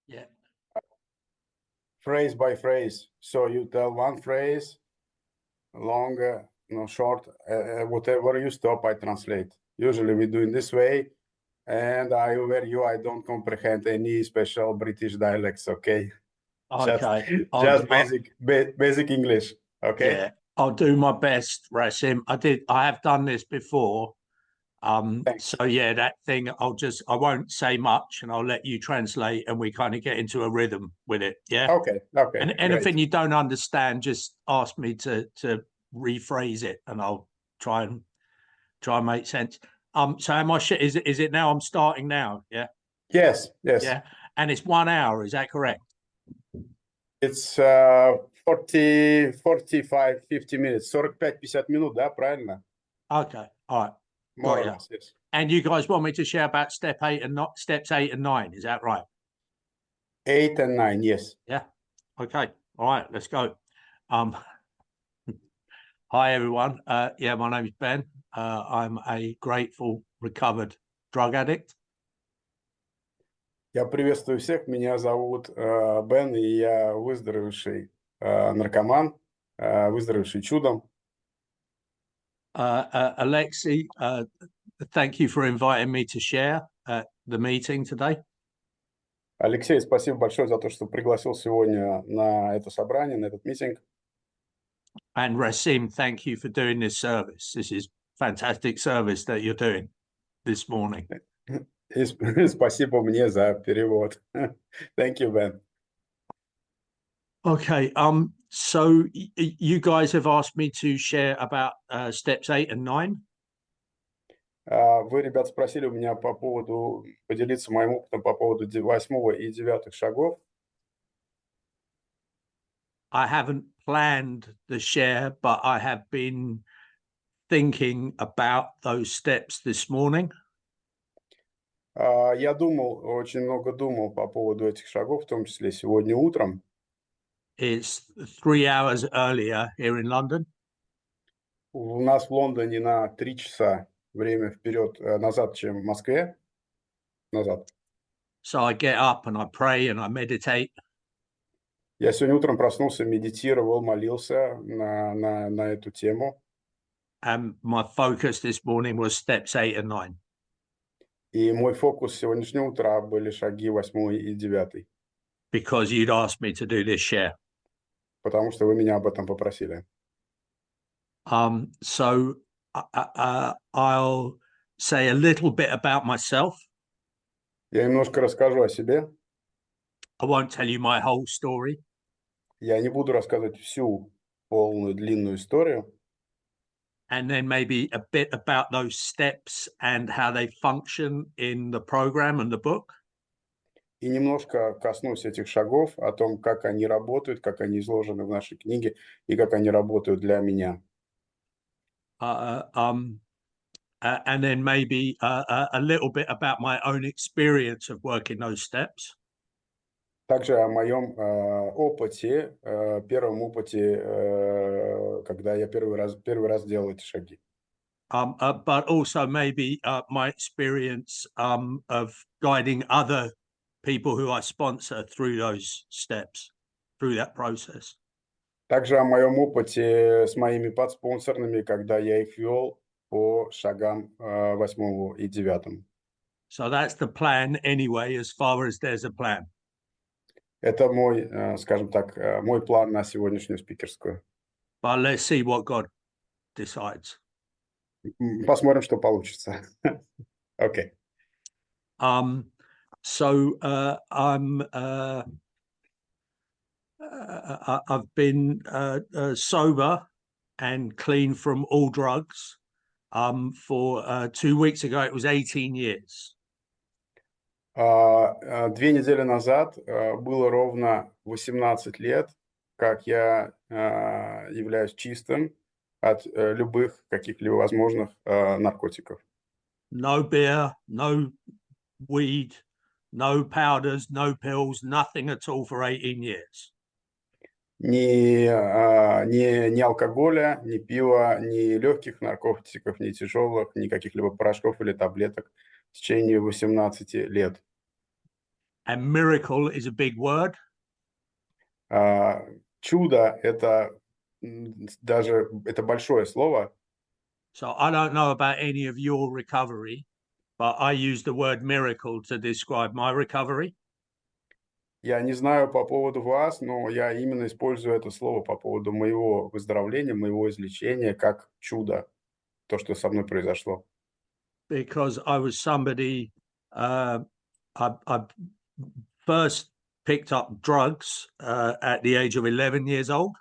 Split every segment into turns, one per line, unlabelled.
Yeah.
Phrase by phrase. So you tell one phrase, long, short, whatever you stop, I translate. Usually we do in this way. And I don't comprehend any special British dialects, okay?
Okay.
Just basic English, okay?
Yeah, I'll do my best, Rasim. I have done this before. So yeah, that thing, I won't say much and I'll let you translate and we kind of get into a rhythm with it. Yeah.
Okay.
And anything you don't understand, just ask me to rephrase it and I'll try and make sense. So am I is it now? I'm starting now. Yeah.
Yes.
Yeah. And it's 1 hour, is that correct?
It's 40, 45, 50 minutes. 45-50 minут, да, правильно?
Okay. All right.
More or less, yes.
And you guys want me to share about steps 8 and 9, is that right?
8 and 9, yes.
Yeah. Okay. All right, let's go. Hi everyone. Yeah, my name is Ben. I'm a grateful recovered drug addict.
Я приветствую всех. Меня зовут Бен, и я выздоровевший наркоман, выздоровевший чудом.
Alexei, thank you for inviting me to share at the meeting today.
Алексей, спасибо большое за то, что пригласил сегодня на это собрание, на этот митинг.
And Rasim, thank you for doing this service. This is fantastic service that you're doing this morning.
И спасибо мне за перевод. Thank you, Ben.
Okay, so you guys have asked me to share about steps 8 and 9.
Вы, ребят, спросили у меня по поводу, поделиться моим опытом по поводу 8 и 9 шагов.
I haven't planned the share, but I have been thinking about those steps this morning.
Я очень много думал по поводу этих шагов, в том числе сегодня утром.
It's 3 hours earlier here in London.
У нас в Лондоне на 3 часа время назад, чем в Москве. Назад.
So I get up and I pray and I meditate.
Я сегодня утром проснулся, медитировал, молился на эту тему.
And my focus this morning was steps 8 and 9.
И мой фокус сегодняшнего утра были шаги 8 и 9.
Because you'd asked me to do this share.
Потому что вы меня об этом попросили.
So I'll say a little bit about myself.
Я немножко расскажу о себе.
I won't tell you my whole story.
Я не буду рассказывать всю полную длинную историю.
And then maybe a bit about those steps and how they function in the program and the book.
И немножко коснусь этих шагов, о том, как они работают, как они изложены в нашей книге и как они работают для меня.
And then maybe a little bit about my own experience of working those steps.
Также о моем опыте, первом опыте, когда я первый раз делал эти шаги.
But also maybe my experience of guiding other people who I sponsor through those steps, through that process.
Также о моем опыте с моими подспонсорными, когда я их вел по шагам 8 и 9.
So that's the plan anyway, as far as there's a plan.
Это мой, скажем так, мой план на сегодняшнюю спикерскую.
But let's see what God decides.
Посмотрим, что получится. Okay.
So I've been sober and clean from all drugs for 2 weeks ago. It was 18 years.
2 недели назад было ровно 18 лет, как я являюсь чистым от любых каких-либо возможных наркотиков.
No beer, no weed, no powders, no pills, nothing at all for 18 years.
Ни алкоголя, ни пива, ни легких наркотиков, ни тяжелых, ни каких-либо порошков или таблеток в течение 18 лет.
And miracle is a big word.
Чудо это даже это большое слово.
So I don't know about any of your recovery, but I use the word miracle to describe my recovery.
Я не знаю по поводу вас, но я именно использую это слово по поводу моего выздоровления, моего излечения как чудо, то, что со мной произошло.
Because I was somebody, I first picked up drugs at the age of 11 years old.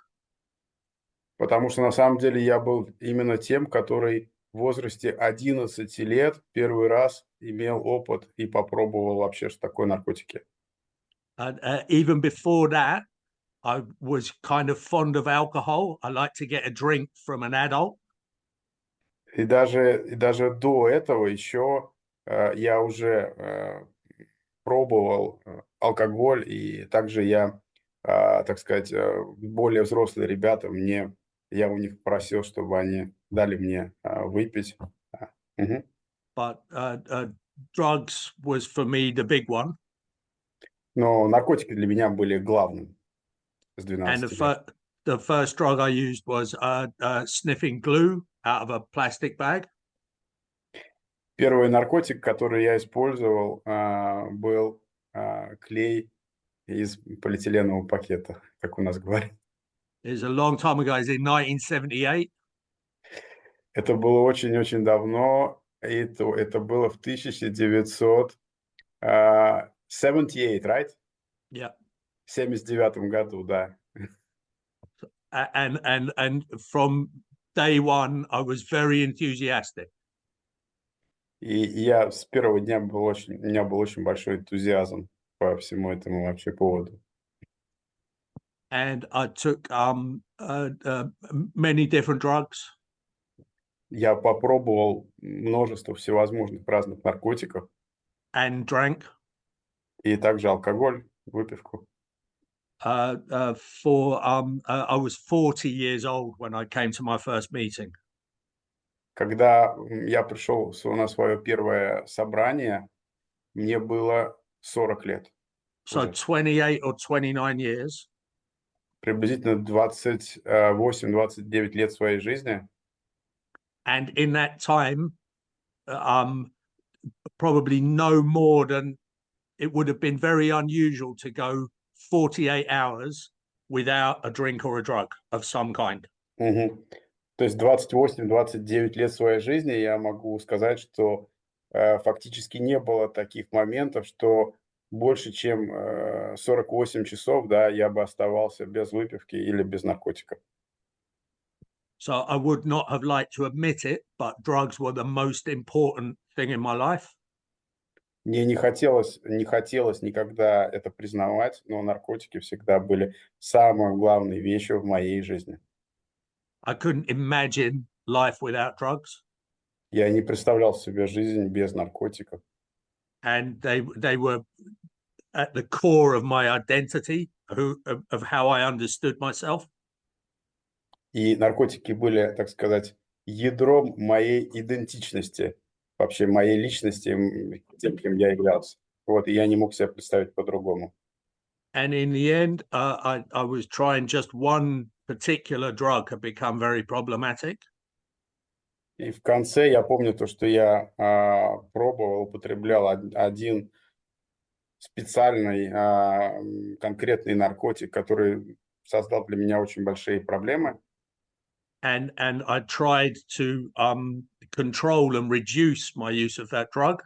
Потому что на самом деле я был именно тем, который в возрасте 11 лет первый раз имел опыт и попробовал вообще, что такое наркотики.
And even before that, I was kind of fond of alcohol. I like to get a drink from an adult.
И даже до этого еще я уже пробовал алкоголь, и также я, так сказать, более взрослые ребята, я у них просил, чтобы они дали мне выпить.
But drugs was for me the big one.
Но наркотики для меня были главным с 12 лет.
The first drug I used was sniffing glue out of a plastic bag.
Первый наркотик, который я использовал, был клей из полиэтиленового пакета, как у нас говорят.
It was a long time ago. It was in 1978.
Это было очень-очень давно. Это было в 1978, right?
Yeah.
В 79 году, да.
And from day one, I was very enthusiastic.
И я с первого дня у меня был очень большой энтузиазм по всему этому вообще поводу.
And I took many different drugs.
Я попробовал множество всевозможных разных наркотиков.
And drank.
И также алкоголь, выпивку.
I was 40 years old when I came to my first meeting.
Когда я пришел на свое первое собрание, мне было 40 лет.
So 28 or 29 years.
Приблизительно 28-29 лет своей жизни.
And in that time, probably no more than it would have been very unusual to go 48 hours without a drink or a drug of some kind.
То есть 28-29 лет своей жизни я могу сказать, что фактически не было таких моментов, что больше чем 48 часов, да, я бы оставался без выпивки или без наркотиков.
So I would not have liked to admit it, but drugs were the most important thing in my life.
Мне не хотелось никогда это признавать, но наркотики всегда были самой главной вещью в моей жизни.
I couldn't imagine life without drugs.
Я не представлял себе жизнь без наркотиков.
And they were at the core of my identity, of how I understood myself.
И наркотики были, так сказать, ядром моей идентичности, вообще моей личности, тем, кем я являлся. Вот, и я не мог себе представить по-другому.
And in the end, I was trying just one particular drug had become very problematic.
И в конце я помню то, что я пробовал, употреблял один специальный конкретный наркотик, который создал для меня очень большие проблемы.
And I tried to control and reduce my use of that drug.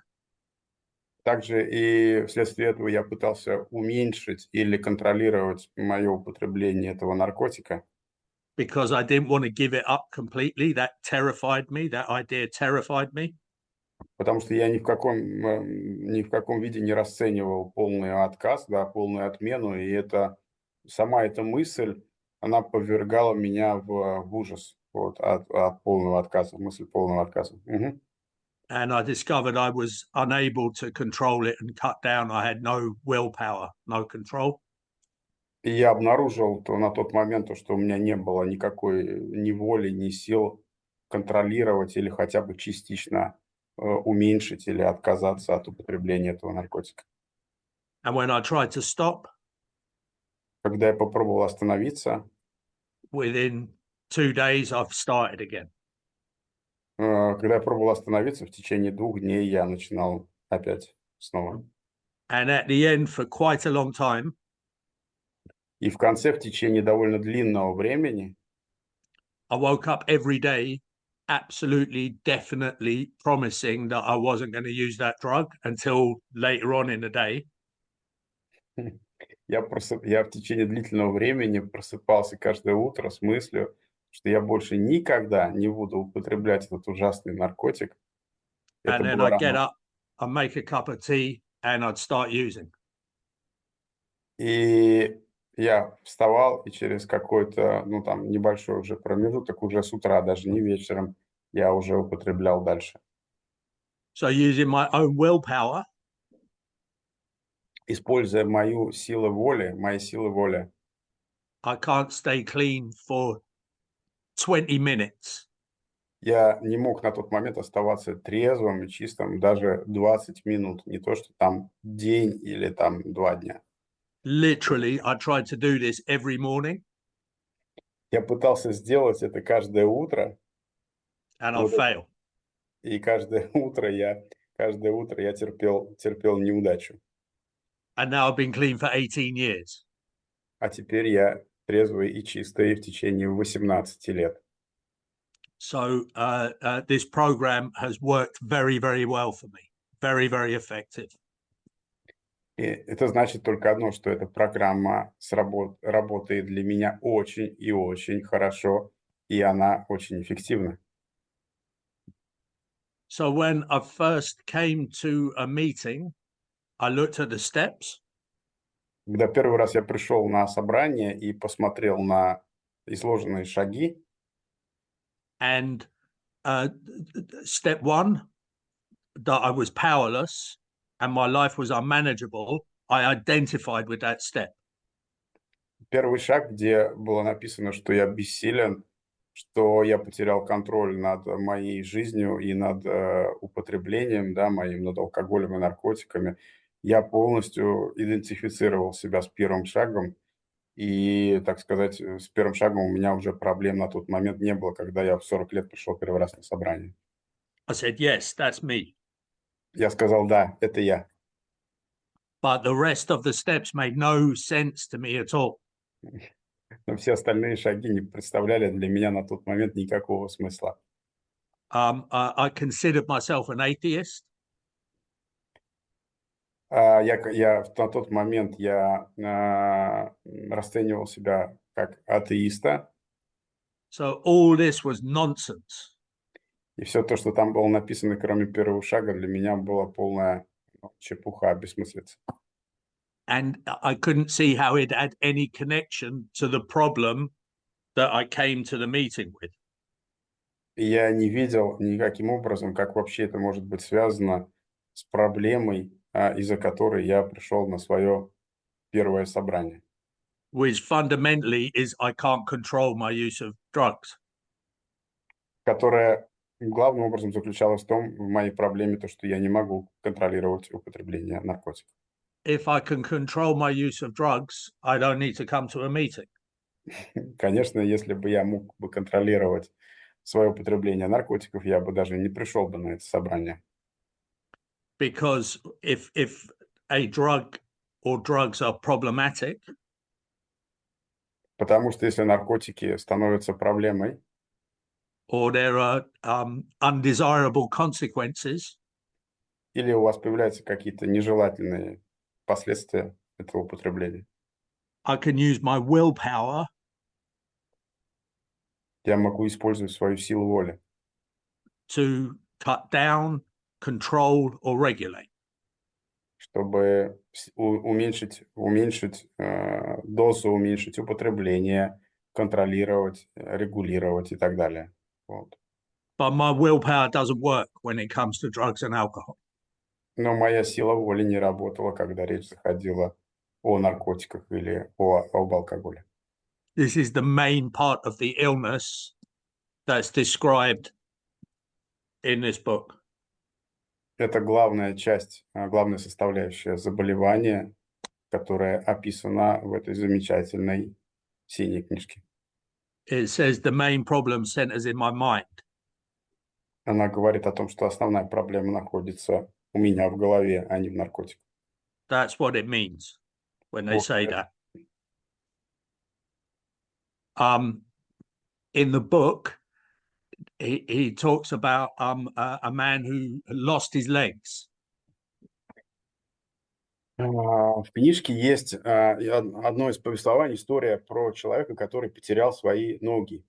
Также и вследствие этого я пытался уменьшить или контролировать мое употребление этого наркотика.
Because I didn't want to give it up completely. That terrified me. That idea terrified me.
Потому что я ни в каком виде не расценивал полный отказ, да, полную отмену, и сама эта мысль, она повергала меня в ужас вот, от полного отказа, мысль полного отказа.
And I discovered I was unable to control it and cut down. I had no willpower, no control.
И я обнаружил на тот момент, что у меня не было никакой ни воли, ни сил контролировать или хотя бы частично уменьшить или отказаться от употребления этого наркотика.
And when I tried to stop,
Когда я попробовал остановиться,
within 2 days, I've started again.
когда я пробовал остановиться, в течение 2 дней я начинал опять снова.
And at the end, for quite a long time,
И в конце, в течение довольно длинного времени,
I woke up every day absolutely, definitely promising that I wasn't going to use that drug until later on in the day.
я в течение длительного времени просыпался каждое утро с мыслью, что я больше никогда не буду употреблять этот ужасный наркотик. Это
And then
было
I'd get
рано.
up, I'd make a cup of tea, and I'd start using.
И я вставал, и через какой-то, ну, там, небольшой уже промежуток, уже с утра, даже не вечером, я уже употреблял дальше.
So using my own willpower,
Используя мои силы воли,
I can't stay clean for 20 minutes.
я не мог на тот момент оставаться трезвым и чистым даже 20 минут, не то что там день или там 2 дня.
Literally, I tried to do this every morning,
Я пытался сделать это каждое утро,
and I
вот это,
fail.
и каждое утро я терпел неудачу.
And now I've been clean for 18 years.
А теперь я трезвый и чистый в течение 18 лет.
So this program has worked very, very well for me. Very, very effective.
И это значит только одно, что эта программа работает для меня очень и очень хорошо, и она очень эффективна.
So when I first came to a meeting, I looked at the steps.
Когда первый раз я пришел на собрание и посмотрел на изложенные шаги,
And step one, that I was powerless and my life was unmanageable, I identified with that step.
первый шаг, где было написано, что я бессилен, что я потерял контроль над моей жизнью и над употреблением, да, моим, над алкоголем и наркотиками, я полностью идентифицировал себя с первым шагом. И, так сказать, с первым шагом у меня уже проблем на тот момент не было, когда я в 40 лет пришел первый раз на собрание.
I said, yes, that's me.
Я сказал, да, это я.
But the rest of the steps made no sense to me at all.
Но все остальные шаги не представляли для меня на тот момент никакого смысла.
I considered myself an atheist.
На тот момент я расценивал себя как атеиста,
So all this was nonsense.
и все то, что там было написано, кроме первого шага, для меня была полная чепуха, бессмыслица.
And I couldn't see how it had any connection to the problem that I came to the meeting with.
И я не видел никаким образом, как вообще это может быть связано с проблемой, из-за которой я пришел на свое первое собрание.
Which fundamentally is I can't control my use of drugs.
Которая главным образом заключалась в моей проблеме, то, что я не могу контролировать употребление наркотиков.
If I can control my use of drugs, I don't need to come to a meeting.
Конечно, если бы я мог бы контролировать свое употребление наркотиков, я бы даже не пришел бы на это собрание.
Because if a drug or drugs are problematic,
Потому что если наркотики становятся проблемой,
or there are undesirable consequences,
или у вас появляются какие-то нежелательные последствия этого употребления,
I can use my willpower
я могу использовать свою силу воли,
to cut down, control, or regulate.
чтобы уменьшить дозу, уменьшить употребление, контролировать, регулировать и так далее. Вот.
But my willpower doesn't work when it comes to drugs and alcohol.
Но моя сила воли не работала, когда речь заходила о наркотиках или об алкоголе.
This is the main part of the illness that's described in this book.
Это главная часть, главная составляющая заболевания, которая описана в этой замечательной синей книжке.
It says the main problem centers in my mind.
Она говорит о том, что основная проблема находится у меня в голове, а не в наркотиках.
That's what it means when they
Вот
say
это.
that. In the book, he talks about a man who lost his legs.
В книжке есть одно из повествований, история про человека, который потерял свои ноги.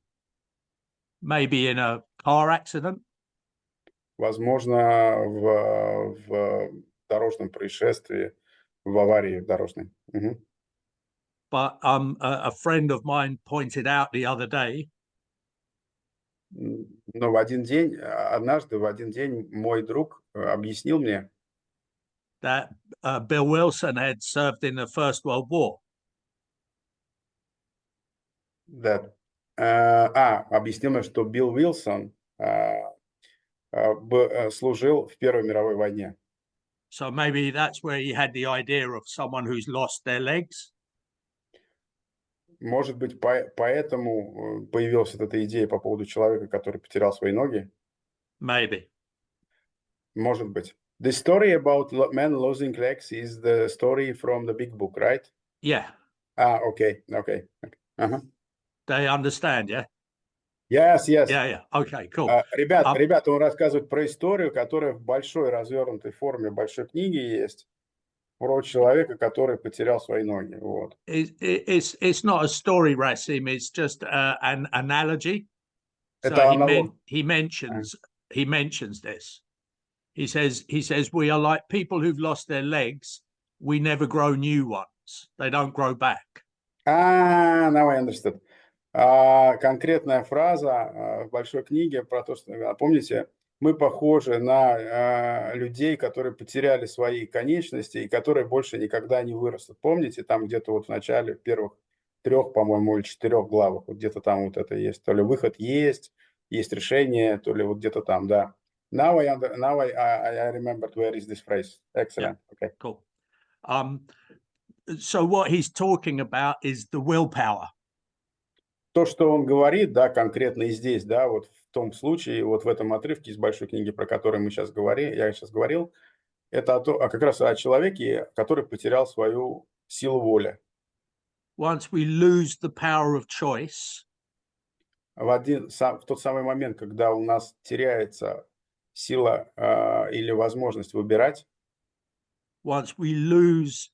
Maybe in a car accident.
Возможно, в дорожном происшествии, в аварии дорожной. Мгм.
But a friend of mine pointed out the other day
Но однажды в один день мой друг объяснил мне,
that Bill Wilson had served in the First World War.
объяснил мне, что Билл Уилсон служил в Первой мировой войне.
So maybe that's where he had the idea of someone who's lost their legs.
Может быть, поэтому появилась вот эта идея по поводу человека, который потерял свои ноги?
Maybe.
Может быть. The story about man losing legs is the story from the big book, right?
Yeah.
Okay. Uh-huh.
They understand, yeah?
Yes.
Yeah. Okay, cool.
Ребята, он рассказывает про историю, которая в большой развернутой форме большой книги есть, про человека, который потерял свои ноги. Вот.
It's not a story, Rasim. It's just an analogy.
Это
So
аналог.
he mentions this. He says we are like people who've lost their legs. We never grow new ones. They don't grow back.
Now I understood. Конкретная фраза в большой книге про то, что, помните, мы похожи на людей, которые потеряли свои конечности и которые больше никогда не вырастут. Помните, там где-то вот в начале первых 3, по-моему, или 4 главах, вот где-то там вот это есть. То ли выход есть решение, то ли вот где-то там, да. Now I remembered where is this phrase. Excellent.
Yeah.
Okay.
Cool. So what he's talking about is the willpower.
То, что он говорит, да, конкретно и здесь, да, вот в том случае, вот в этом отрывке из большой книги, про который я сейчас говорил, это как раз о человеке, который потерял свою силу воли.
Once we lose the power of choice,
в тот самый момент, когда у нас теряется сила или возможность выбирать,
once we lose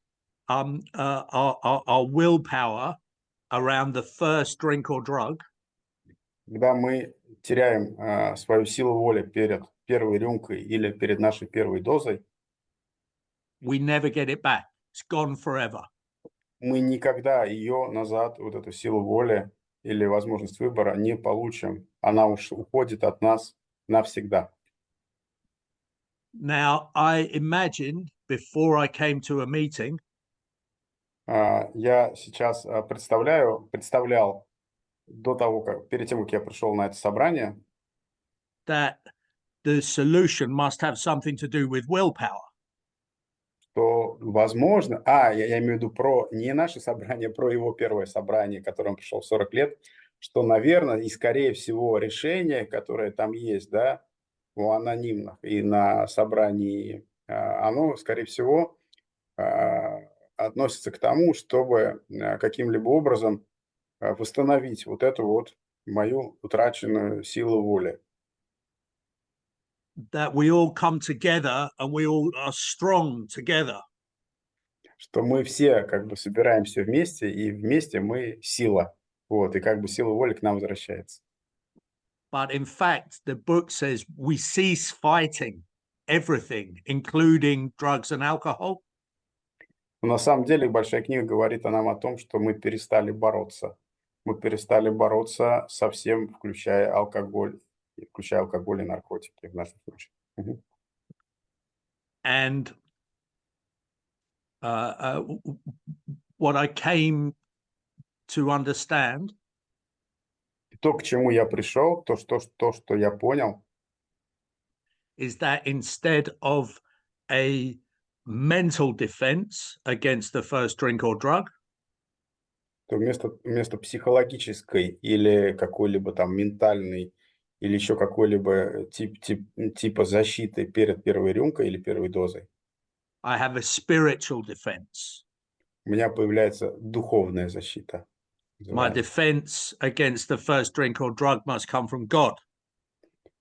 our willpower around the first drink or drug,
когда мы теряем свою силу воли перед первой рюмкой или перед нашей первой дозой,
we never get it back. It's gone forever.
Мы никогда ее назад, вот эту силу воли или возможность выбора не получим. Она уж уходит от нас навсегда.
Now, I imagined before I came to a meeting,
Я сейчас представлял до того, перед тем, как я пришел на это собрание,
that the solution must have something to do with willpower.
что возможно, я имею в виду не наше собрание, про его первое собрание, к которому пришел в 40 лет, что, наверное, и скорее всего решение, которое там есть, да, у анонимных и на собрании, оно, скорее всего, относится к тому, чтобы каким-либо образом восстановить вот эту вот мою утраченную силу воли.
That we all come together and we all are strong together.
Что мы все как бы собираемся вместе, и вместе мы сила. Вот, и как бы сила воли к нам возвращается.
But in fact, the book says we cease fighting everything, including drugs and alcohol.
Но на самом деле большая книга говорит нам о том, что мы перестали бороться. Мы перестали бороться со всем, включая алкоголь и наркотики в нашем случае.
And what I came to understand
То, к чему я пришел, то, что я понял,
is that instead of a mental defense against the first drink or drug,
то вместо психологической или какой-либо там ментальной или еще какой-либо типа защиты перед первой рюмкой или первой дозой,
I have a spiritual defense.
у меня появляется духовная защита.
My
называемая.
defense against the first drink or drug must come from God.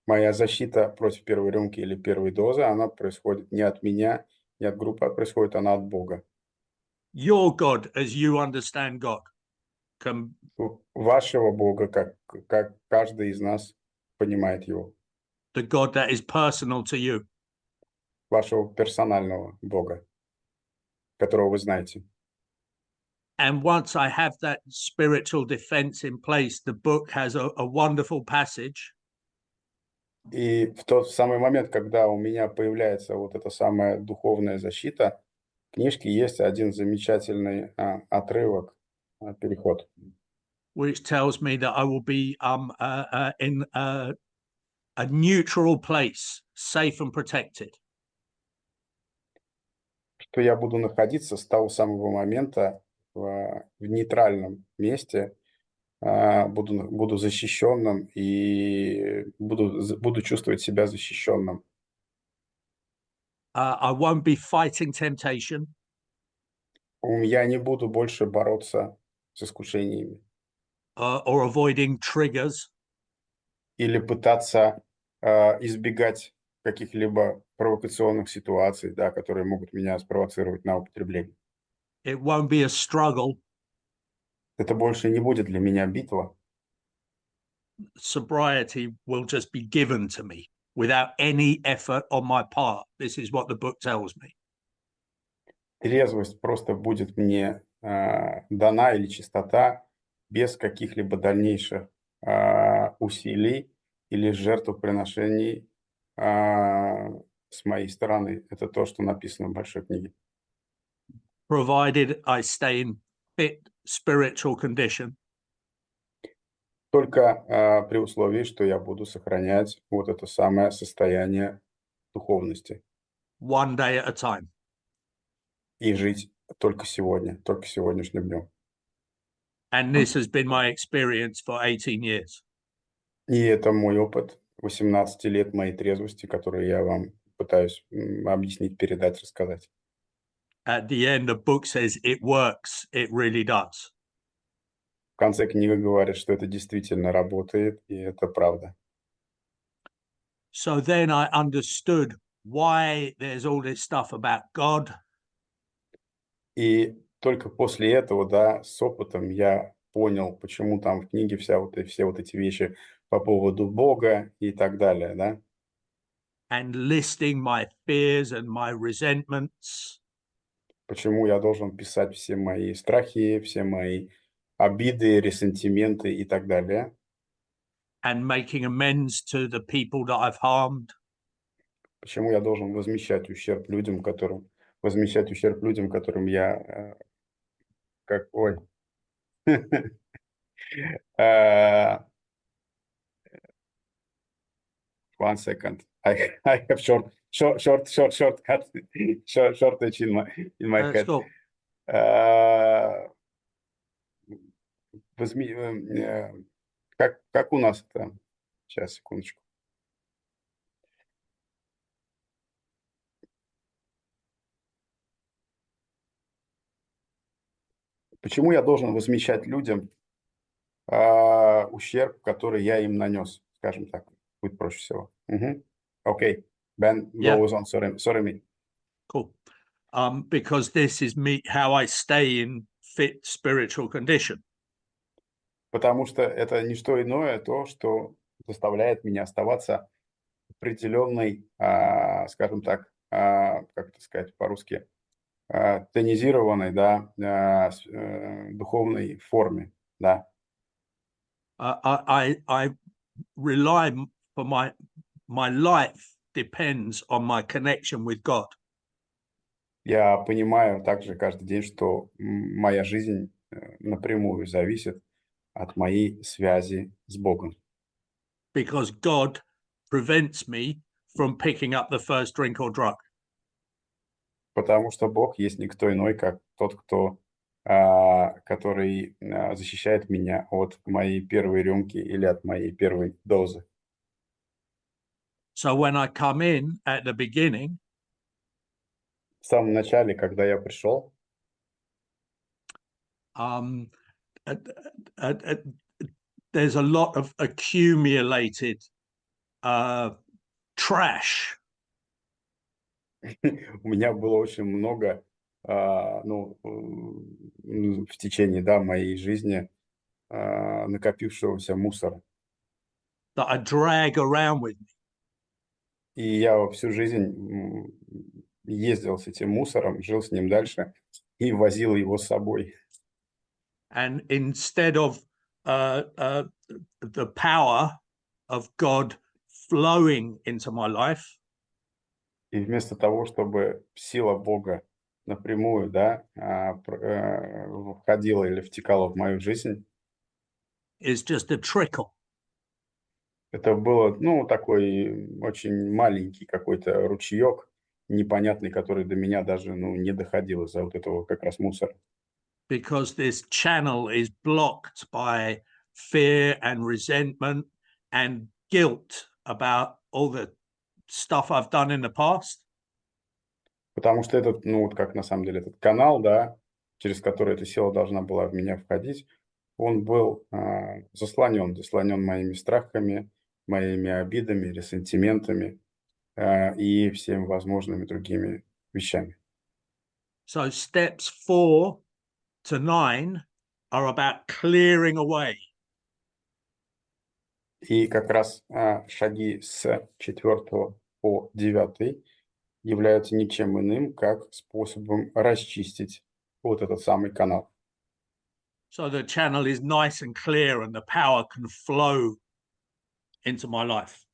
Моя защита против первой рюмки или первой дозы, она происходит не от меня, не от группы, а происходит она от Бога.
Your God, as you understand God, can
Вашего Бога, как каждый из нас понимает его.
the God that is personal to you.
Вашего персонального Бога, которого вы знаете.
And once I have that spiritual defense in place, the book has a wonderful passage.
И в тот самый момент, когда у меня появляется вот эта самая духовная защита, в книжке есть один замечательный отрывок, переход,
Which tells me that I will be in a neutral place, safe and protected.
что я буду находиться с того самого момента в нейтральном месте, буду защищенным и буду чувствовать себя защищенным.
I won't be fighting temptation.
Я не буду больше бороться с искушениями
Or avoiding triggers.
или пытаться избегать каких-либо провокационных ситуаций, да, которые могут меня спровоцировать на употребление.
It won't be a struggle.
Это больше не будет для меня битва.
Sobriety will just be given to me without any effort on my part. This is what the book tells me.
Трезвость просто будет мне дана или чистота без каких-либо дальнейших усилий или жертвоприношений с моей стороны. Это то, что написано в большой книге.
Provided I stay in fit spiritual condition.
Только при условии, что я буду сохранять вот это самое состояние духовности.
One day at a time.
И жить только сегодня, только сегодняшним днем.
And this has been my experience for 18 years.
И это мой опыт 18 лет моей трезвости, который я вам пытаюсь объяснить, передать, рассказать.
At the end, the book says it works. It really does.
В конце книга говорит, что это действительно работает, и это правда.
So then I understood why there's all this stuff about God.
И только после этого, да, с опытом я понял, почему там в книге все вот эти вещи по поводу Бога и так далее, да.
And listing my fears and my resentments.
Почему я должен писать все мои страхи, все мои обиды, ресентименты и так далее.
And making amends to the people that I've harmed.
Почему я должен возмещать ущерб людям, которым я как ой. One second. I have shortage in my head.
Cool.
Как у нас это? Сейчас, секундочку. Почему я должен возмещать людям ущерб, который я им нанес, скажем так, будет проще всего. Окей, Бэн, goes on, sorry me.
Cool. Because this is me, how I stay in fit spiritual condition.
Потому что это не что иное, то, что заставляет меня оставаться в определенной, скажем так, как это сказать по-русски, тонизированной, да, духовной форме, да.
I rely for my life depends on my connection with God.
Я понимаю также каждый день, что моя жизнь напрямую зависит от моей связи с Богом.
Because God prevents me from picking up the first drink or drug.
Потому что Бог есть никто иной, как тот, кто, который защищает меня от моей первой рюмки или от моей первой дозы.
So when I come in at the beginning,
В самом начале, когда я пришел,
there's a lot of accumulated trash.
у меня было очень много, в течение, моей жизни накопившегося мусора.
That I drag around with me.
И я всю жизнь ездил с этим мусором, жил с ним дальше и возил его с собой.
And instead of the power of God flowing into my life,
И вместо того, чтобы сила Бога напрямую, входила или втекала в мою жизнь,
is just a trickle.
это было, такой очень маленький какой-то ручеек, непонятный, который до меня даже, не доходил из-за вот этого как раз мусора.
Because this channel is blocked by fear and resentment and guilt about all the stuff I've done in the past.
Потому что этот, как на самом деле этот канал, через который эта сила должна была в меня входить, он был заслонен моими страхами, моими обидами, ресентиментами и всеми возможными другими вещами.
So steps 4 to 9 are about clearing away.
И как раз шаги с 4 по 9 являются ничем иным, как способом расчистить вот этот самый канал.
So the channel is nice and clear and the power can flow into my life.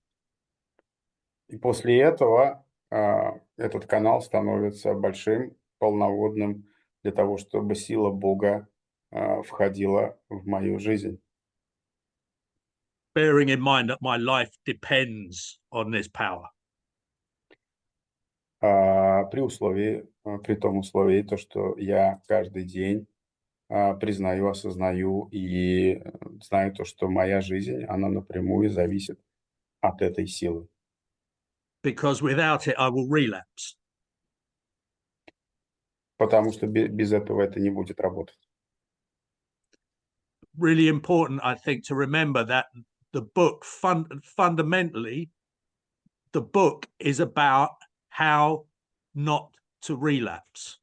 И после этого этот канал становится большим, полноводным для того, чтобы сила Бога входила в мою жизнь.
Bearing in mind that my life depends on this power.
При том условии, то, что я каждый день признаю, осознаю и знаю то, что моя жизнь, она напрямую зависит от этой силы.
Because without it, I will relapse.
Потому что без этого это не будет работать.
Really important, I think, to remember that the book fundamentally, the book is about how not to relapse.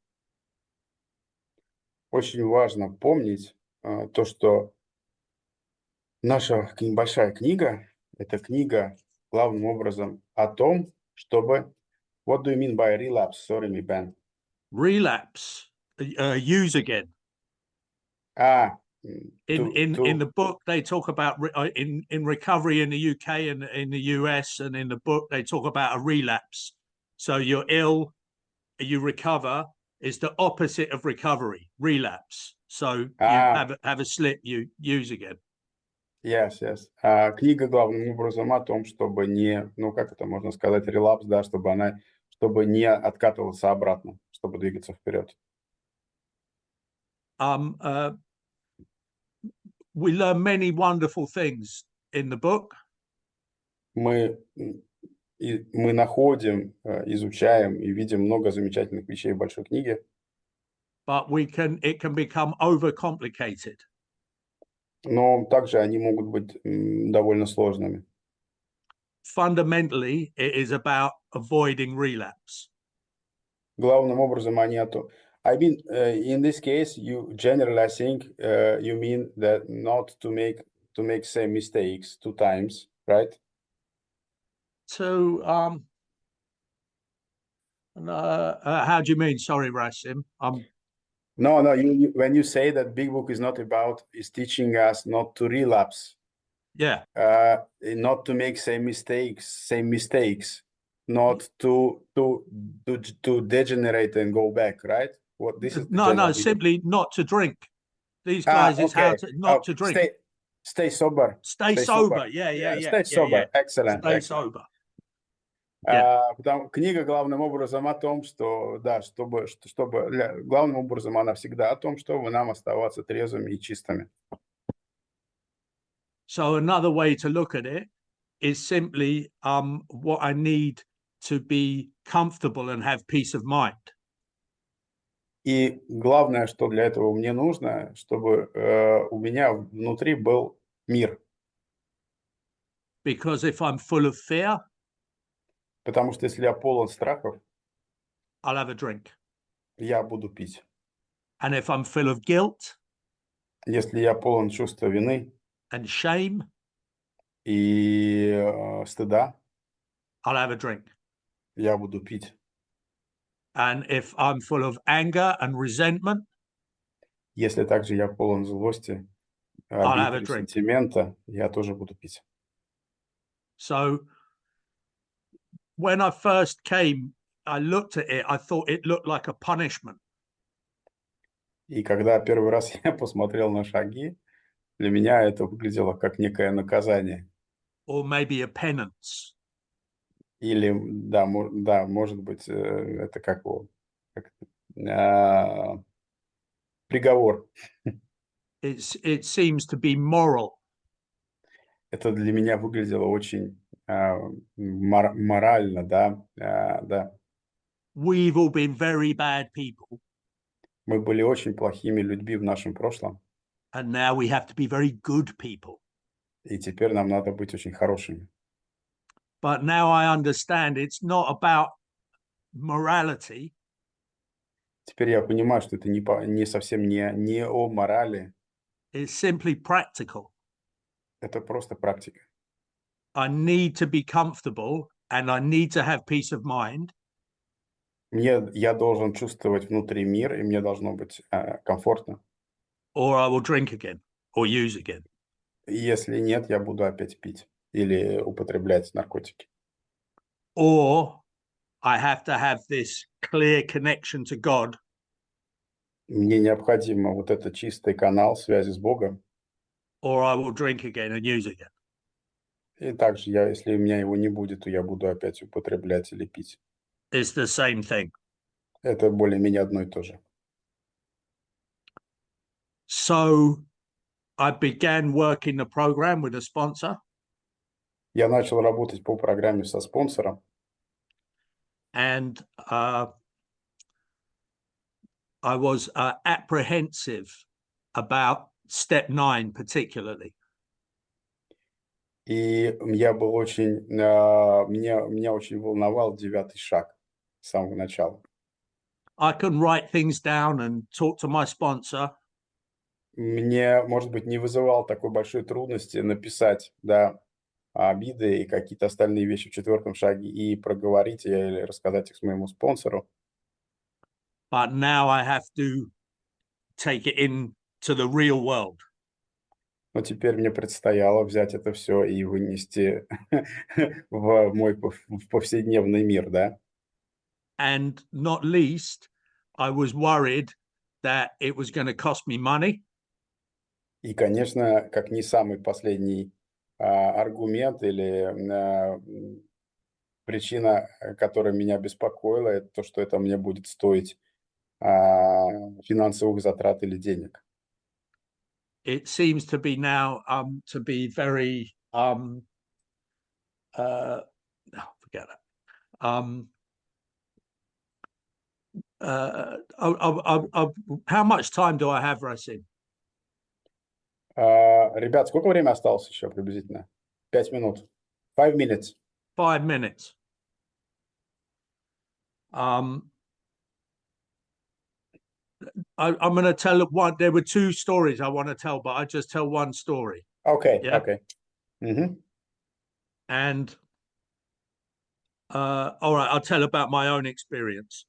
Очень важно помнить то, что наша большая книга – это книга главным образом о том, чтобы… What do you mean by relapse? Sorry, me, Ben.
Relapse, use again. In the book, they talk about in recovery in the UK and in the US, and in the book they talk about a relapse. So you're ill, you recover. It's the opposite of recovery, relapse. So you have a slip, you use again.
Yes. Книга главным образом о том, чтобы не, как это можно сказать, релапс, чтобы не откатываться обратно, чтобы двигаться вперед.
We learn many wonderful things in the book.
Мы находим, изучаем и видим много замечательных вещей в большой книге.
But it can become overcomplicated.
Но также они могут быть довольно сложными.
Fundamentally, it is about avoiding relapse.
Главным образом они о том. I mean, in this case, you generally, I think, you mean that not to make same mistakes 2 times, right?
How do you mean? Sorry, Rasim.
No. You when you say that big book is teaching us not to relapse.
Yeah.
Not to make same mistakes, not to degenerate and go back, right? What this is?
No, simply not to drink. These guys is how to not to drink.
Stay sober.
Stay sober. Yeah.
Stay sober. Excellent.
Stay
excellent.
sober.
Книга главным образом о том, что, да, главным образом она всегда о том, чтобы нам оставаться трезвыми и чистыми.
So another way to look at it is simply what I need to be comfortable and have peace of mind.
И главное, что для этого мне нужно, чтобы у меня внутри был мир.
Because if I'm full of fear,
Потому что если я полон страхов,
I'll have a drink.
я буду пить.
And if I'm full of guilt,
если я полон чувства вины
and shame,
и стыда,
I'll have a drink.
я буду пить.
And if I'm full of anger and resentment,
если также я полон злости,
I'll have a
обиды,
drink.
сентимента, я тоже буду пить.
So when I first came, I looked at it, I thought it looked like a punishment.
И когда первый раз я посмотрел на шаги, для меня это выглядело как некое наказание.
Or maybe a penance.
Или, да, может быть, это как приговор.
It seems to be moral.
Это для меня выглядело очень морально, да, да.
We've all been very bad people.
Мы были очень плохими людьми в нашем прошлом.
And now we have to be very good people.
И теперь нам надо быть очень хорошими.
But now I understand it's not about morality.
Теперь я понимаю, что это не совсем не о морали.
It's simply practical.
Это просто практика.
I need to be comfortable and I need to have peace of mind.
Я должен чувствовать внутри мир, и мне должно быть комфортно.
Or I will drink again or use again.
Если нет, я буду опять пить или употреблять наркотики.
Or I have to have this clear connection to God.
Мне необходимо вот этот чистый канал связи с Богом.
Or I will drink again and use again.
И также, если у меня его не будет, то я буду опять употреблять или пить.
It's the same thing.
Это более-менее одно и то же.
So I began working the program with a sponsor.
Я начал работать по программе со спонсором.
And I was apprehensive about step 9 particularly.
И я был очень, меня очень волновал 9-й шаг с самого начала.
I can write things down and talk to my sponsor.
Мне, может быть, не вызывал такой большой трудности написать, да, обиды и какие-то остальные вещи в 4-м шаге и проговорить или рассказать их своему спонсору.
But now I have to take it into the real world.
Но теперь мне предстояло взять это все и вынести в мой повседневный мир, да.
And not least, I was worried that it was going to cost me money.
И, конечно, как не самый последний аргумент или причина, которая меня беспокоила, это то, что это мне будет стоить финансовых затрат или денег.
It seems to be now to be very forget it. How much time do I have, Rasim?
Ребят, сколько времени осталось еще приблизительно? 5 минут. 5 minutes.
5 minutes. I'm going to tell one. There were 2 stories I want to tell, but I just tell one story.
Okay.
Yeah?
Okay. Mm-hmm.
And all right, I'll tell about my own experience.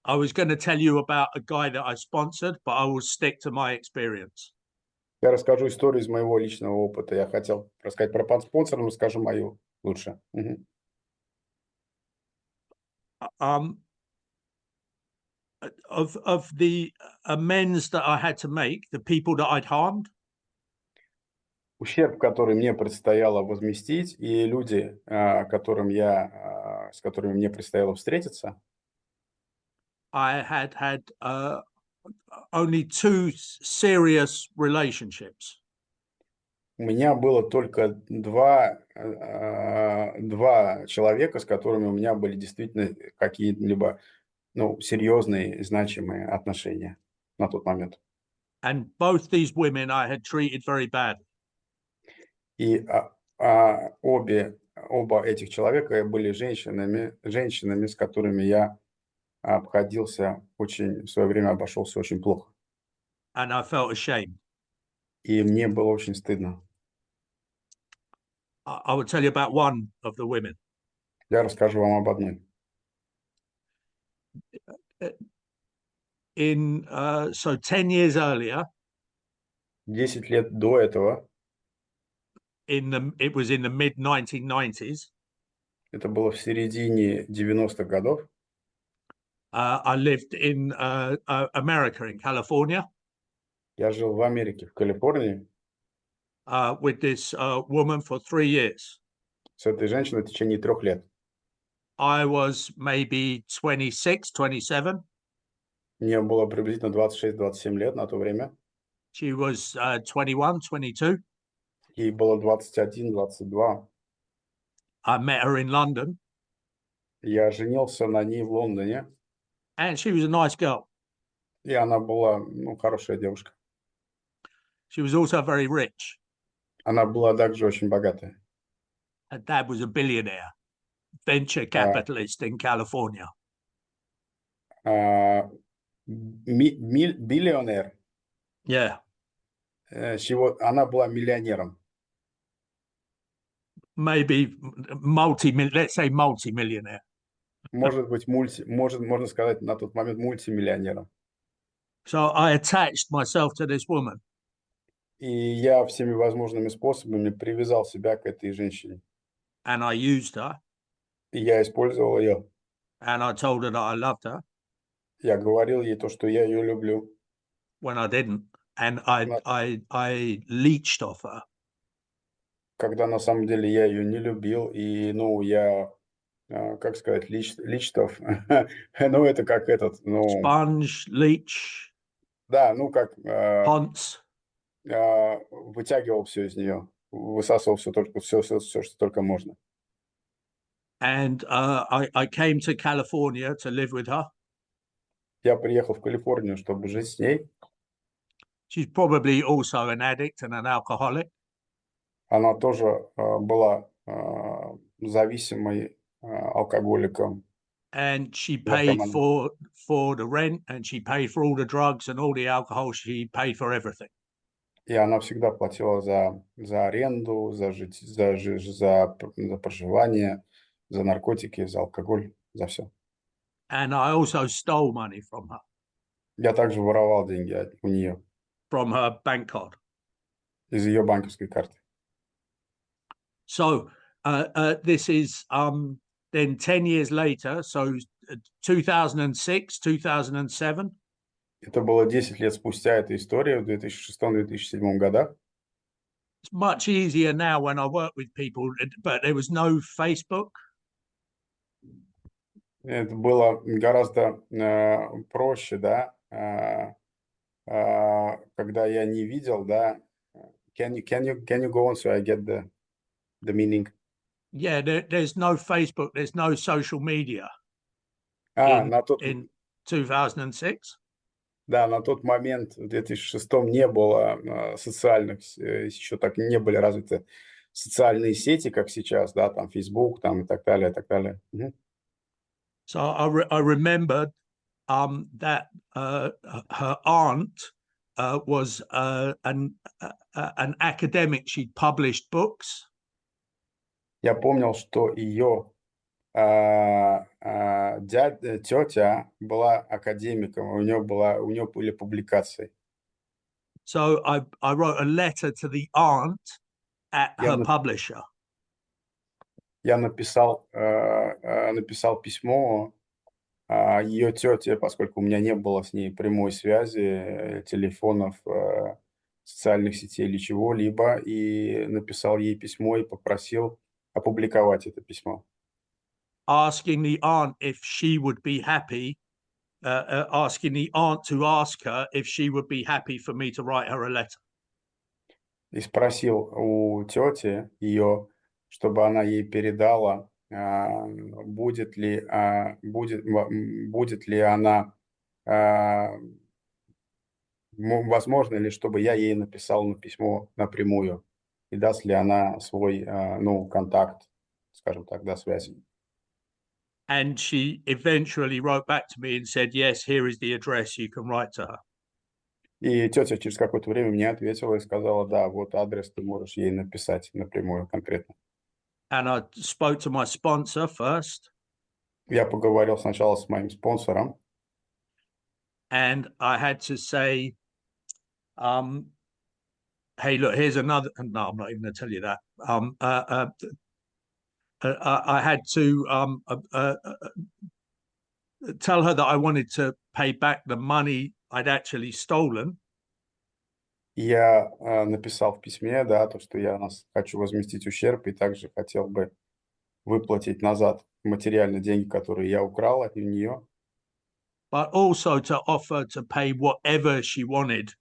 I was going to tell you about a guy that I sponsored, but I will stick to my experience.
Я расскажу историю из моего личного опыта. Я хотел рассказать про спонсора, но скажу мою лучше. Mm-hmm.
Of the amends that I had to make, the people that I'd harmed.
ущерб, который мне предстояло возместить, и люди, с которыми мне предстояло встретиться,
I had only two serious relationships.
у меня было только два человека, с которыми у меня были действительно какие-либо, ну, серьезные, значимые отношения на тот момент.
And both these women I had treated very badly.
И оба этих человека были женщинами, с которыми я обходился в свое время обошелся очень плохо.
And I felt ashamed.
И мне было очень стыдно.
I will tell you about one of the women.
Я расскажу вам об одной.
So 10 years earlier,
10 лет до этого,
it was in the mid-1990s,
это было в середине 90-х годов,
I lived in America, in California,
я жил в Америке, в Калифорнии,
with this woman for 3 years.
с этой женщиной в течение 3 лет.
I was maybe 26, 27.
Мне было приблизительно 26-27 лет на то время.
She was 21, 22.
Ей было 21-22.
I met her in London.
Я женился на ней в Лондоне.
And she was a nice girl.
И она была, ну, хорошая девушка.
She was also very rich.
Она была также очень богатая.
Her dad was a billionaire, venture capitalist in California.
Биллионер.
Yeah.
Она была миллионером.
Maybe let's say multi-millionaire.
Может быть, можно сказать на тот момент мультимиллионером.
So I attached myself to this woman.
И я всеми возможными способами привязал себя к этой женщине.
And I used her.
И я использовал ее.
And I told her that I loved her.
Я говорил ей то, что я ее люблю.
When I didn't. And I leached off her.
Когда на самом деле я ее не любил. И, ну, я, как сказать, личтов. Ну, это как этот, ну...
Sponge, leech.
Да, ну, как...
Ponce.
Вытягивал все из нее. Высасывал все, что только можно.
And I came to California to live with her.
Я приехал в Калифорнию, чтобы жить с ней.
She's probably also an addict and an alcoholic.
Она тоже была зависимой алкоголиком.
And she paid for the rent, and she paid for all the drugs and all the alcohol. She paid for everything.
И она всегда платила за аренду, за проживание, за наркотики, за алкоголь, за все.
And I also stole money from her.
Я также воровал деньги у нее.
From her bank card.
Из ее банковской карты.
So this is then 10 years later, so 2006, 2007.
Это было 10 лет спустя, эта история, в 2006-2007 годах.
It's much easier now when I work with people, but there was no Facebook.
Это было гораздо проще, да, когда я не видел, да. Can you go on so I get the meaning?
Yeah, there's no Facebook, there's no social media. In 2006.
Да, на тот момент, в 2006 не было социальных, еще так не были развиты социальные сети, как сейчас, да, там Facebook, там и так далее, и так далее.
So I remembered that her aunt was an academic. She'd published books.
Я помнил, что ее тетя была академиком, у нее были публикации.
So I wrote a letter to the aunt at her publisher.
Я написал письмо ее тете, поскольку у меня не было с ней прямой связи, телефонов, социальных сетей или чего-либо, и написал ей письмо и попросил опубликовать это письмо.
Asking the aunt if she would be happy, asking the aunt to ask her if she would be happy for me to write her a letter.
И спросил у тети ее, чтобы она ей передала, будет ли она, возможно ли, чтобы я ей написал письмо напрямую, и даст ли она свой, контакт, скажем так, до связи.
And she eventually wrote back to me and said, yes, here is the address, you can write to her.
И тетя через какое-то время мне ответила и сказала, да, вот адрес, ты можешь ей написать напрямую конкретно.
And I spoke to my sponsor first.
Я поговорил сначала с моим спонсором.
And I had to say, hey, look, here's another. No, I'm not even going to tell you that. I had to tell her that I wanted to pay back the money I'd actually stolen.
Я написал в письме, да, то, что я хочу возместить ущерб и также хотел бы выплатить назад материально деньги, которые я украл от нее.
But also to offer to pay whatever she wanted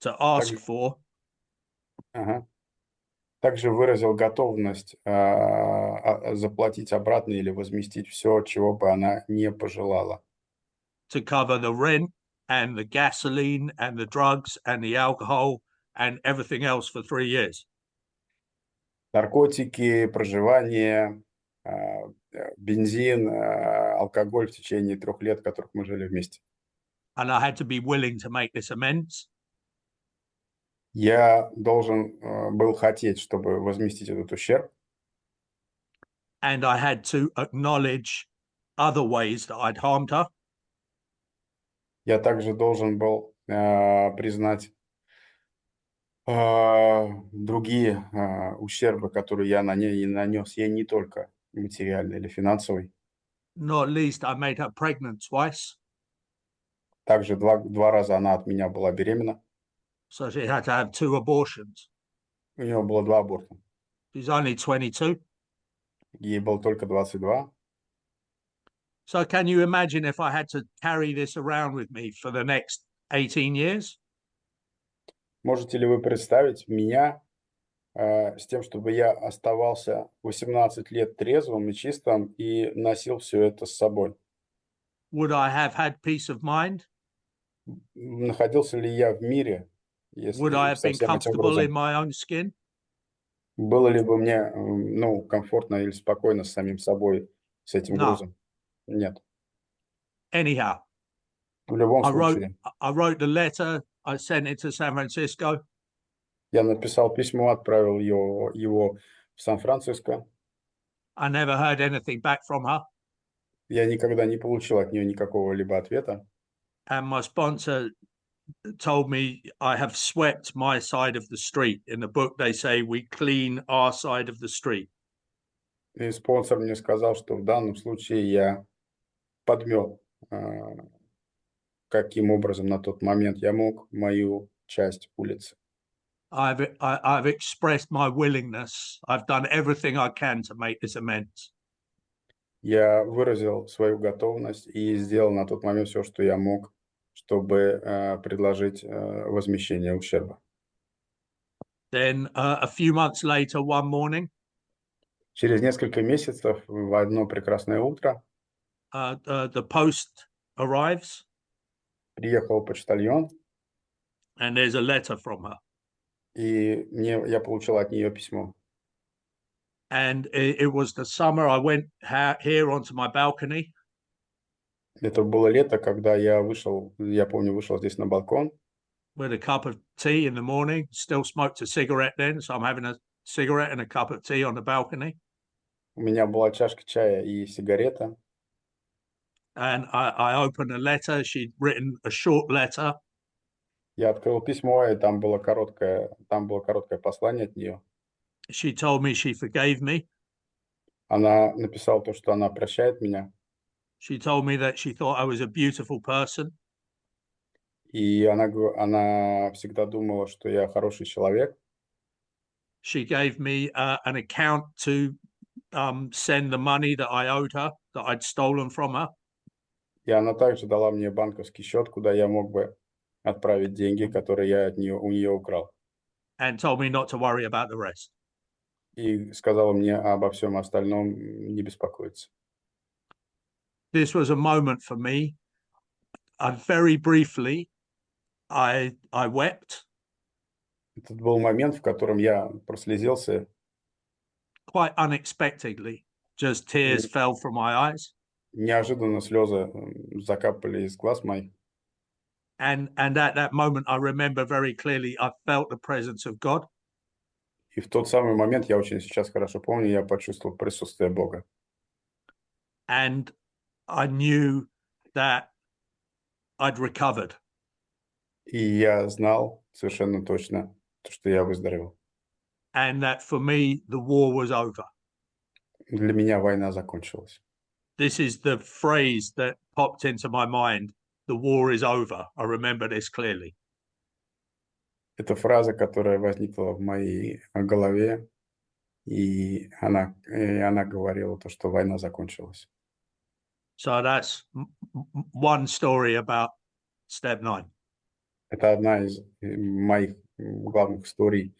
to ask for.
Также выразил готовность заплатить обратно или возместить все, чего бы она не пожелала.
To cover the rent and the gasoline and the drugs and the alcohol and everything else for 3 years.
Наркотики, проживание, бензин, алкоголь в течение 3 лет, которых мы жили вместе.
And I had to be willing to make this amends.
Я должен был хотеть, чтобы возместить этот ущерб.
And I had to acknowledge other ways that I'd harmed her.
Я также должен был признать другие ущербы, которые я нанес ей, не только материальный или финансовый.
Not least, I made her pregnant twice.
Также два раза она от меня была беременна.
So she had to have 2 abortions.
У нее было 2 аборта.
She's only 22.
Ей было только 22.
So can you imagine if I had to carry this around with me for the next 18 years?
Можете ли вы представить меня с тем, чтобы я оставался 18 лет трезвым и чистым и носил все это с собой?
Would I have had peace of mind?
Находился ли я в мире,
Would I
если
have
со
been
всем этим
comfortable in
грузом?
my own skin?
Было ли бы мне, комфортно или спокойно с самим собой, с этим
No.
грузом? Нет.
Anyhow,
В любом
I
случае,
wrote the letter. I sent it to San Francisco.
я написал письмо, отправил его в Сан-Франциско.
I never heard anything back from her.
Я никогда не получил от нее никакого-либо ответа.
And my sponsor told me I have swept my side of the street. In the book, they say we clean our side of the street.
И спонсор мне сказал, что в данном случае я подмел, каким образом на тот момент я мог мою часть улицы.
I've expressed my willingness. I've done everything I can to make this amends.
Я выразил свою готовность и сделал на тот момент все, что я мог, чтобы предложить возмещение ущерба.
Then a few months later, one morning,
Через несколько месяцев, в одно прекрасное утро,
the post arrives,
приехал почтальон,
and there's a letter from her.
и я получил от нее письмо.
And it was the summer. I went here onto my balcony.
Это было лето, когда я помню, вышел здесь на балкон.
With a cup of tea in the morning. Still smoked a cigarette then, so I'm having a cigarette and a cup of tea on the balcony.
У меня была чашка чая и сигарета.
And I opened a letter. She'd written a short letter.
Я открыл письмо, и там было короткое послание от нее.
She told me she forgave me.
Она написала то, что она прощает меня.
She told me that she thought I was a beautiful person.
И она всегда думала, что я хороший человек.
She gave me an account to send the money that I owed her, that I'd stolen from her.
И она также дала мне банковский счет, куда я мог бы отправить деньги, которые я у нее украл.
And told me not to worry about the rest.
И сказала мне обо всем остальном не беспокоиться.
This was a moment for me. Very briefly, I wept.
Это был момент, в котором я прослезился.
Quite unexpectedly, just tears fell from my eyes.
Неожиданно слезы закапали из глаз моих.
And at that moment, I remember very clearly, I felt the presence of God.
И в тот самый момент, я очень сейчас хорошо помню, я почувствовал присутствие Бога.
And I knew that I'd recovered.
И я знал совершенно точно, что я выздоровел.
And that for me, the war was over.
Для меня война закончилась.
This is the phrase that popped into my mind. The war is over. I remember this clearly.
Это фраза, которая возникла в моей голове, и она говорила то, что война закончилась.
So that's one story about step 9.
Это одна из моих главных историй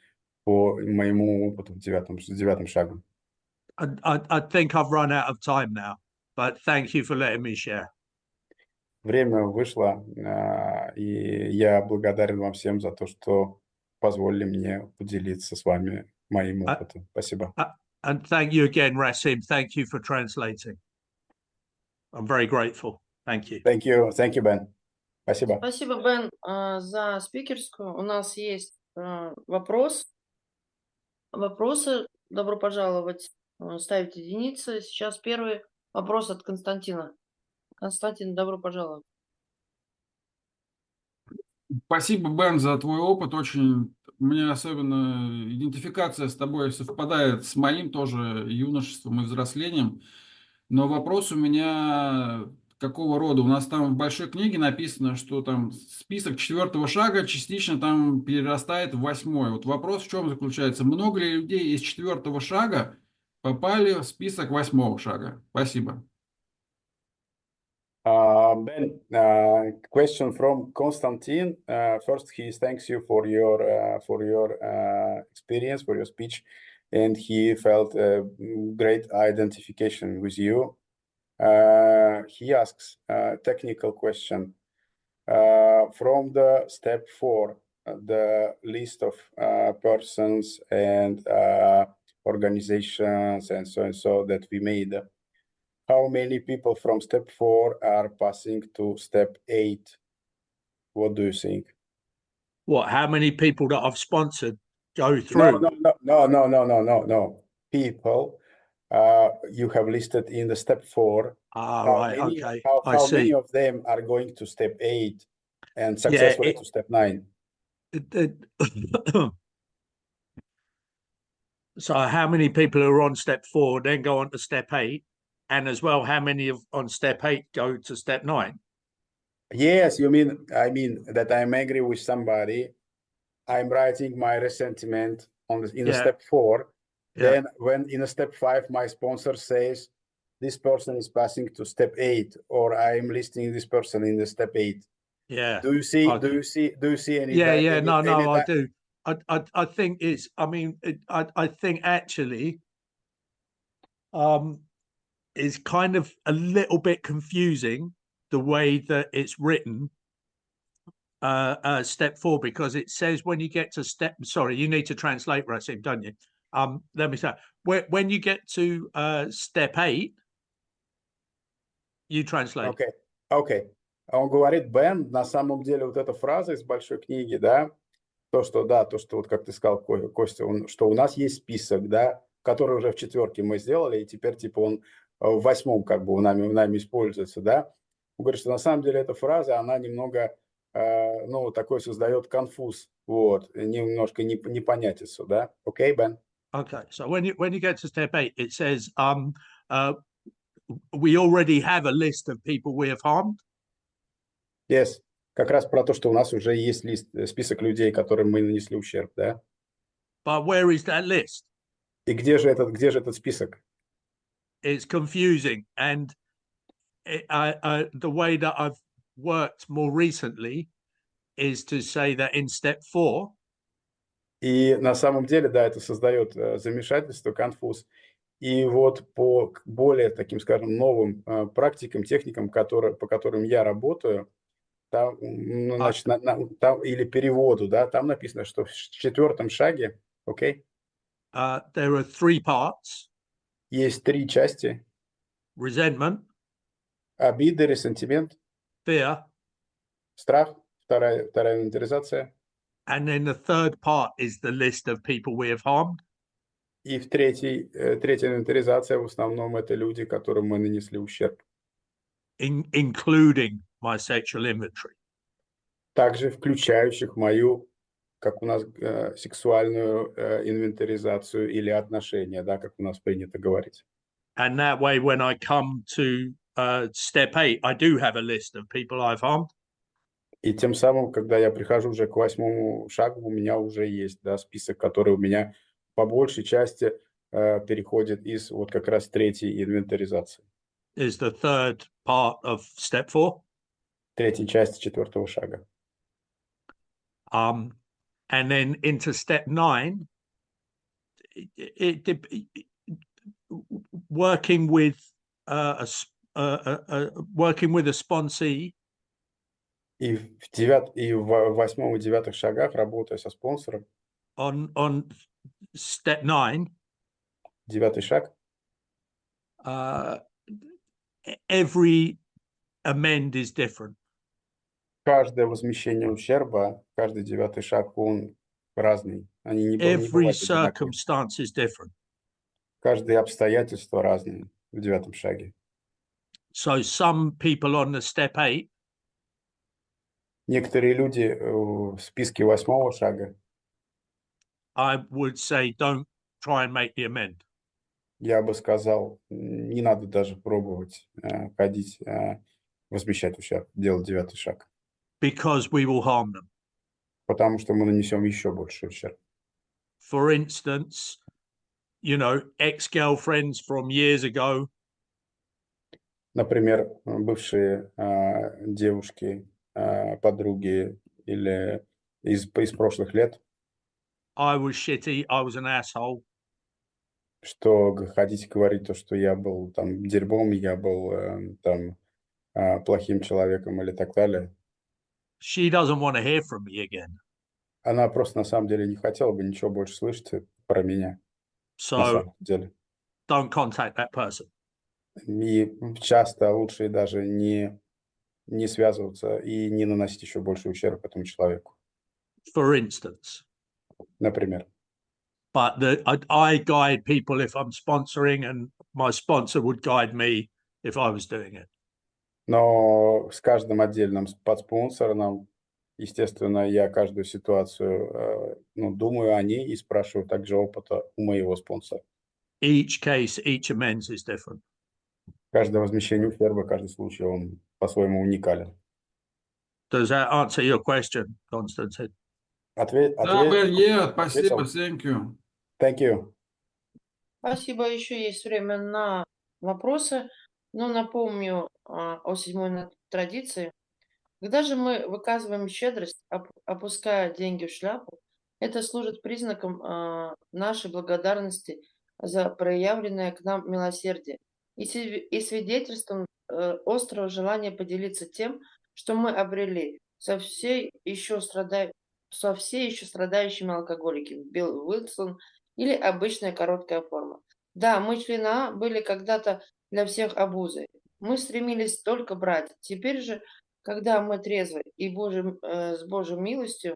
по моему опыту с девятым шагом.
I think I've run out of time now, but thank you for letting me share.
Время вышло, и я благодарен вам всем за то, что позволили мне поделиться с вами моим опытом. Спасибо.
And thank you again, Rasim. Thank you for translating. I'm very grateful. Thank you.
Thank you, Бэн. Спасибо.
Спасибо, Бэн, за спикерскую. У нас есть вопросы. Добро пожаловать. Ставите единицы. Сейчас первый вопрос от Константина. Константин, добро пожаловать.
Спасибо, Бэн, за твой опыт. Очень мне особенно идентификация с тобой совпадает с моим тоже юношеством и взрослением. Но вопрос у меня какого рода? У нас там в большой книге написано, что там список 4-го шага частично там перерастает в 8-й. Вот вопрос в чем заключается? Много ли людей из 4-го шага попали в список 8-го шага? Спасибо.
Ben, question from Konstantin. First, he thanks you for your experience, for your speech, and he felt a great identification with you. He asks a technical question. From the step 4, the list of persons and organizations and so that we made. How many people from step 4 are passing to step 8? What do you think?
What? How many people that I've sponsored go through?
No. People you have listed in the step 4.
Okay.
How many of them are going to step 8 and successfully to step 9?
So how many people who are on step 4 then go on to step 8? And as well, how many on step 8 go to step 9?
Yes, I mean that I'm angry with somebody. I'm writing my resentment in step 4. Yeah. Then when in a step 5, my sponsor says, this person is passing to step 8, or I'm listing this person in the step 8.
Yeah.
Do you see any?
Yeah. No, I do. I think it's, I think actually, is kind of a little bit confusing the way that it's written, step 4, because it says when you get to sorry, you need to translate, Rasim, don't you? Let me say, when you get to step 8, you translate.
Okay. Он говорит, Бэн, на самом деле вот эта фраза из большой книги, да, то, что вот как ты сказал, Костя, что у нас есть список, да, который уже в 4-ке мы сделали, и теперь типа он в 8-м как бы нами используется, да. Он говорит, что на самом деле эта фраза, она немного, такой создает конфуз, вот, немножко непонятицу, да. Okay, Бэн?
Okay, so when you get to step 8, it says, we already have a list of people we have harmed.
Yes, как раз про то, что у нас уже есть список людей, которым мы нанесли ущерб, да?
But where is that list?
И где же этот список?
It's confusing, and the way that I've worked more recently is to say that in step 4.
И на самом деле, да, это создает замешательство, конфуз. И вот по более таким, скажем, новым практикам, техникам, по которым я работаю, там, значит, там, или переводу, да, там написано, что в 4-м шаге, окей,
There are 3 parts:
есть 3 части:
resentment,
обида, ресентимент,
fear,
страх, вторая инвентаризация.
and then the third part is the list of people we have harmed.
И третья инвентаризация в основном это люди, которым мы нанесли ущерб.
Including my sexual inventory.
Также включающих мою, как у нас, сексуальную инвентаризацию или отношения, да, как у нас принято говорить.
And that way, when I come to step 8, I do have a list of people I've harmed.
И тем самым, когда я прихожу уже к 8-му шагу, у меня уже есть, да, список, который у меня по большей части переходит из вот как раз 3-й инвентаризации.
Is the third part of step 4.
3-й части 4-го шага.
And then into step 9, working with a sponsee.
И в 8-м и 9-х шагах, работая со спонсором.
On step 9.
9-й шаг.
Every amend is different.
Каждое возмещение ущерба, каждый 9-й шаг, он разный. Они не
Every
бывают одинаковые.
circumstance is different.
Каждое обстоятельство разное в 9-м шаге.
So some people on the step 8.
Некоторые люди в списке 8-го шага.
I would say don't try and make the amend.
Я бы сказал, не надо даже пробовать ходить, возмещать ущерб, делать 9-й шаг.
Because we will harm them.
Потому что мы нанесем еще больше ущерб.
For instance, you know, ex-girlfriends from years ago.
Например, бывшие девушки, подруги или из прошлых лет.
I was shitty, I was an asshole.
Что ходить говорить то, что я был там дерьмом, я был там плохим человеком или так далее.
She doesn't want to hear from me again.
Она просто на самом деле не хотела бы ничего больше слышать про меня. На
So
самом деле.
don't contact that person.
И часто лучше даже не связываться и не наносить еще больше ущерб этому человеку.
For instance.
Например.
But I guide people if I'm sponsoring, and my sponsor would guide me if I was doing it.
Но с каждым отдельным подспонсором, естественно, я каждую ситуацию думаю о ней и спрашиваю также опыта у моего спонсора.
Each case, each amends is different.
Каждое возмещение ущерба, каждый случай, он по-своему уникален.
Does that answer your question, Konstantin?
Да, Бэн, спасибо, thank you.
Thank you.
Спасибо. Еще есть время на вопросы. Но напомню о 7-й традиции. Когда же мы выказываем щедрость, опуская деньги в шляпу, это служит признаком нашей благодарности за проявленное к нам милосердие и свидетельством острого желания поделиться тем, что мы обрели со все еще страдающими алкоголиками. Билл Уилсон или обычная короткая форма. Да, мы члены АА были когда-то для всех обузой. Мы стремились только брать. Теперь же, когда мы трезвы и с Божьей милостью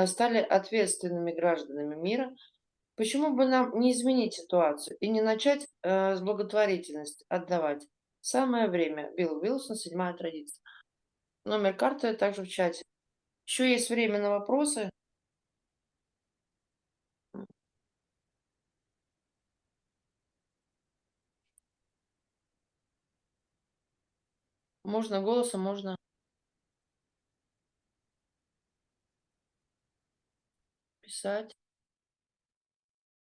стали ответственными гражданами мира, почему бы нам не изменить ситуацию и не начать с благотворительности отдавать? Самое время. Билл Уилсон, 7-я традиция. Номер карты также в чате. Еще есть время на вопросы. Можно голосом, можно. писать.